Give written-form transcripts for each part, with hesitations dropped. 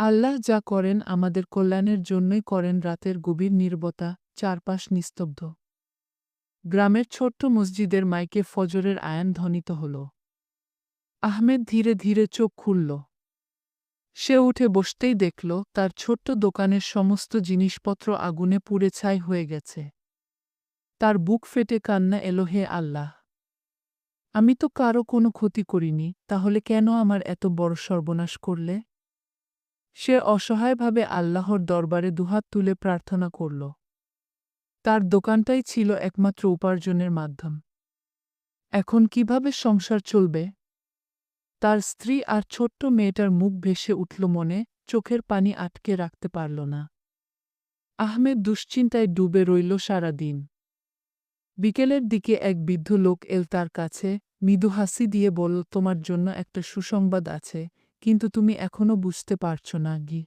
আল্লাহ যা করেন আমাদের কল্যাণের জন্যই করেন। রাতের গভীর নীরবতা, চারপাশ নিস্তব্ধ। গ্রামের ছোট্ট মসজিদের মাইকে ফজরের আয়ান ধ্বনিত হল। আহমেদ ধীরে ধীরে চোখ খুলল। সে উঠে বসতেই দেখল তার ছোট্ট দোকানের সমস্ত জিনিসপত্র আগুনে পুড়ে ছাই হয়ে গেছে। তার বুক ফেটে কান্না এলো, হে আল্লাহ! আমি তো কারো কোনো ক্ষতি করিনি, তাহলে কেন আমার এত বড় সর্বনাশ করলে? সে অসহায়ভাবে আল্লাহর দরবারে দুহাত তুলে প্রার্থনা করল। তার দোকানটাই ছিল একমাত্র উপার্জনের মাধ্যম। এখন কিভাবে সংসার চলবে? তার স্ত্রী আর ছোট্ট মেয়েটার মুখ ভেসে উঠল মনে, চোখের পানি আটকে রাখতে পারল না। আহমেদ দুশ্চিন্তায় ডুবে রইল সারা দিন। বিকেলের দিকে এক বৃদ্ধ লোক এল তার কাছে, মৃদু হাসি দিয়ে বলল, তোমার জন্য একটা সুসংবাদ আছে, কিন্তু তুমি এখনো বুঝতে পারছ না গি।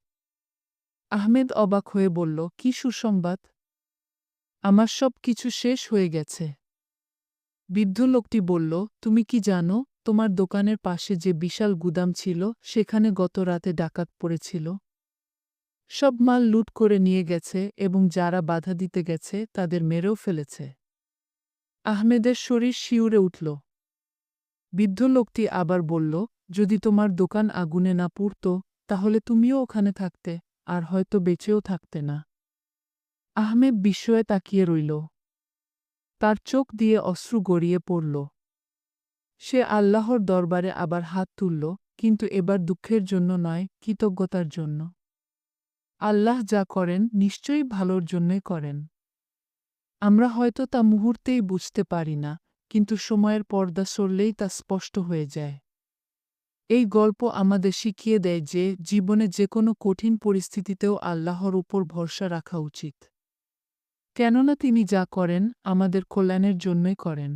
আহমেদ অবাক হয়ে বলল, কি সুসংবাদ? আমার সব কিছু শেষ হয়ে গেছে। বৃদ্ধ লোকটি বলল, তুমি কি জানো, তোমার দোকানের পাশে যে বিশাল গুদাম ছিল সেখানে গত রাতে ডাকাত পড়েছিল। সব মাল লুট করে নিয়ে গেছে এবং যারা বাধা দিতে গেছে তাদের মেরেও ফেলেছে। আহমেদের শরীর শিউরে উঠল। বৃদ্ধ লোকটি আবার বলল, যদি তোমার দোকান আগুনে না পুড়ত তাহলে তুমিও ওখানে থাকতে, আর হয়তো বেঁচেও থাকতে না। আহমেদ বিস্ময়ে তাকিয়ে রইল। তার চোখ দিয়ে অশ্রু গড়িয়ে পড়ল। সে আল্লাহর দরবারে আবার হাত তুলল, কিন্তু এবার দুঃখের জন্য নয়, কৃতজ্ঞতার জন্য। আল্লাহ যা করেন নিশ্চয়ই ভালোর জন্যই করেন। আমরা হয়তো তা মুহূর্তেই বুঝতে পারি না, কিন্তু সময়ের পর্দা সরলেই তা স্পষ্ট হয়ে যায়। এই গল্প আমাদের শিখিয়ে দেয় যে জীবনে যে কোনো কঠিন পরিস্থিতিতেও আল্লাহর উপর ভরসা রাখা উচিত। কেননা তিনি যা করেন আমাদের কল্যাণের জন্যই করেন।